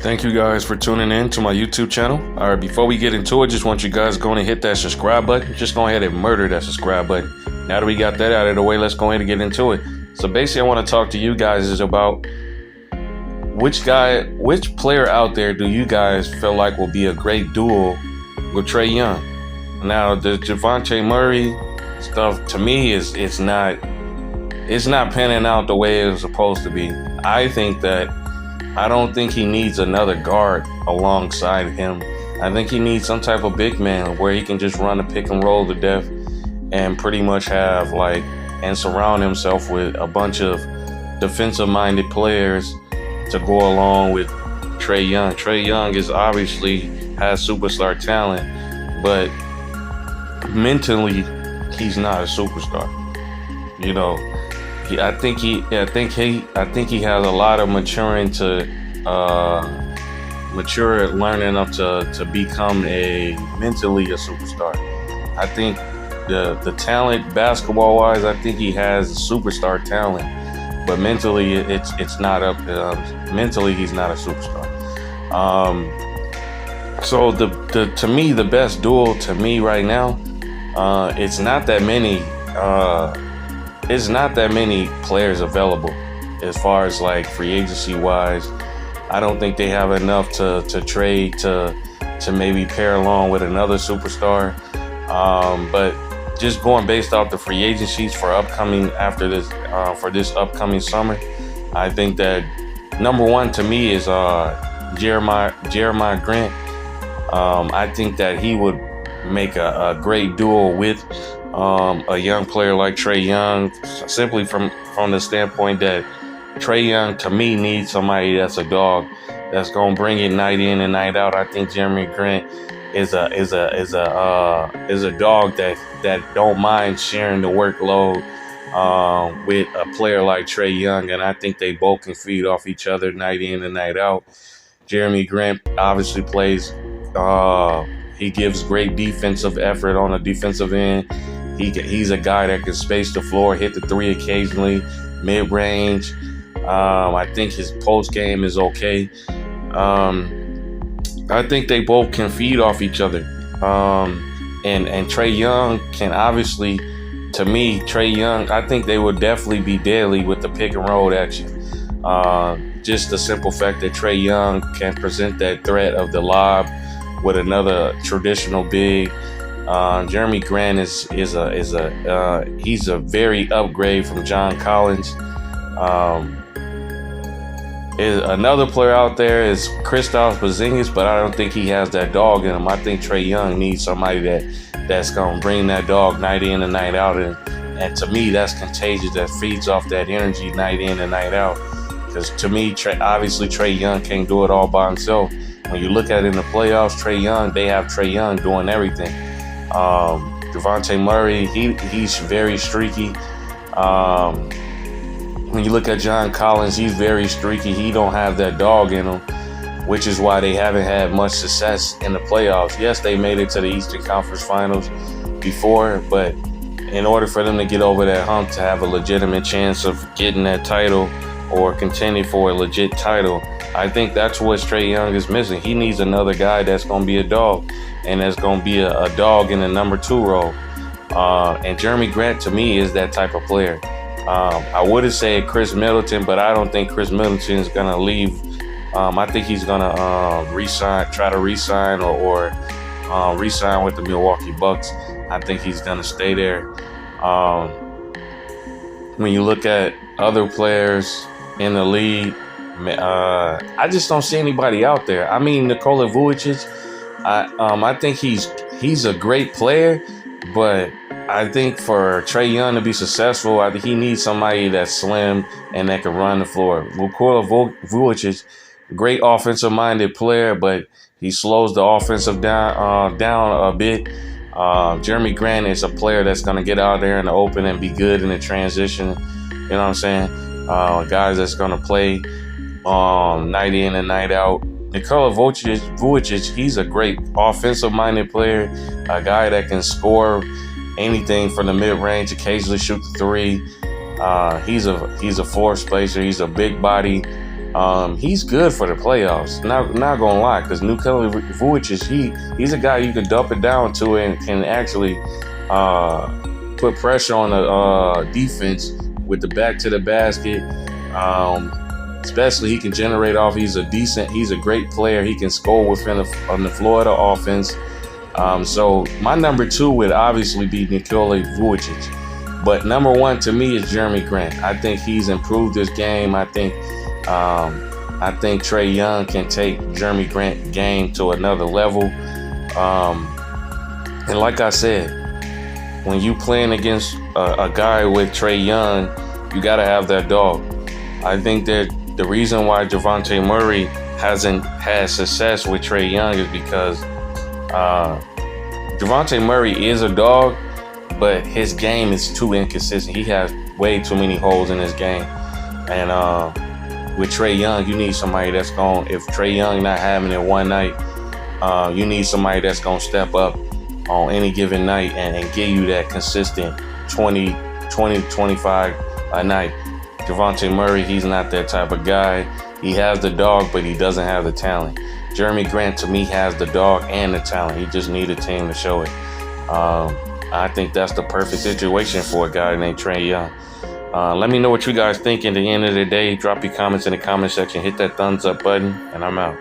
Thank you guys for tuning in to my YouTube channel. All right, before we get into it, just want you guys going to hit that subscribe button. Just go ahead and murder that subscribe button. Now that we got that out of the way, let's go ahead and get into it. So basically, I want to talk to you guys is about which player out there do you guys feel like will be a great duel with Trae Young? Now, the Javonte Murray stuff to me it's not panning out the way it was supposed to be. I don't think he needs another guard alongside him. I think he needs some type of big man where he can just run a pick and roll to death and pretty much have and surround himself with a bunch of defensive-minded players to go along with Trae Young. Trae Young obviously has superstar talent, but mentally he's not a superstar. You know, I think he has a lot of maturing to learning up to become mentally a superstar. I think the talent basketball wise, I think he has superstar talent, but mentally it's not up. Mentally he's not a superstar. So to me the best duel to me right now, it's not that many. It's not that many players available as far as free agency wise. I don't think they have enough to trade to maybe pair along with another superstar. But just going based off the free agencies for this upcoming summer, I think that number one to me is Jeremiah Grant. I think that he would make a great duel with a young player like Trae Young, simply from the standpoint that Trae Young to me needs somebody that's a dog, that's gonna bring it night in and night out. I think Jeremy Grant is a dog that don't mind sharing the workload with a player like Trae Young, and I think they both can feed off each other night in and night out. Jeremy Grant obviously plays. He gives great defensive effort on the defensive end. He's a guy that can space the floor, hit the three occasionally, mid-range. I think his post game is okay. I think they both can feed off each other. And Trae Young can obviously, to me, Trae Young, I think they would definitely be deadly with the pick and roll action. Just the simple fact that Trae Young can present that threat of the lob with another traditional big. Jeremy Grant he's a very upgrade from John Collins. Another player out there is Kristaps Porzingis, but I don't think he has that dog in him. I think Trae Young needs somebody that's gonna bring that dog night in and night out, and to me that's contagious. That feeds off that energy night in and night out. Because to me, obviously Trae Young can't do it all by himself. When you look at it in the playoffs, they have Trae Young doing everything. Javonte Murray, he's very streaky. When you look at John Collins, he's very streaky. He don't have that dog in him, which is why they haven't had much success in the playoffs. Yes, they made it to the Eastern Conference Finals before, but in order for them to get over that hump to have a legitimate chance of getting that title or contending for a legit title, I think that's what Trae Young is missing. He needs another guy that's going to be a dog, and that's going to be a dog in the number 2 role. And Jeremy Grant, to me, is that type of player. I would have said Chris Middleton, but I don't think Chris Middleton is going to leave. I think he's going to try to re-sign or re-sign with the Milwaukee Bucks. I think he's going to stay there. When you look at other players in the league, I just don't see anybody out there. I mean, Nikola Vucevic, I think he's a great player, but I think for Trae Young to be successful, I think he needs somebody that's slim and that can run the floor. Nikola Vucevic, great offensive-minded player, but he slows the offensive down a bit. Jeremy Grant is a player that's going to get out there in the open and be good in the transition. You know what I'm saying? Guys that's going to play night in and night out. Nikola Vucevic, he's a great offensive-minded player, a guy that can score anything from the mid-range, occasionally shoot the three. He's a floor spacer. He's a big body He's good for the playoffs. Not gonna lie, because Nikola Vucic, he's a guy you can dump it down to and can actually put pressure on the defense with the back to the basket. Especially he can generate off. He's a great player. He can score on the floor of the offense. So my number 2 would obviously be Nikola Vucic. But number 1 to me is Jeremy Grant. I think he's improved his game. I think Trae Young can take Jeremy Grant's game to another level. And like I said, when you playing against a guy with Trae Young, you got to have that dog. I think that the reason why Dejounte Murray hasn't had success with Trae Young is because Dejounte Murray is a dog, but his game is too inconsistent. He has way too many holes in his game. And with Trae Young, you need somebody that's going, if Trae Young not having it one night, you need somebody that's going to step up on any given night and give you that consistent 20, 25 a night. Dejounte Murray, he's not that type of guy. He has the dog, but he doesn't have the talent. Jeremy Grant, to me, has the dog and the talent. He just needs a team to show it. I think that's the perfect situation for a guy named Trae Young. Let me know what you guys think at the end of the day. Drop your comments in the comment section. Hit that thumbs up button, and I'm out.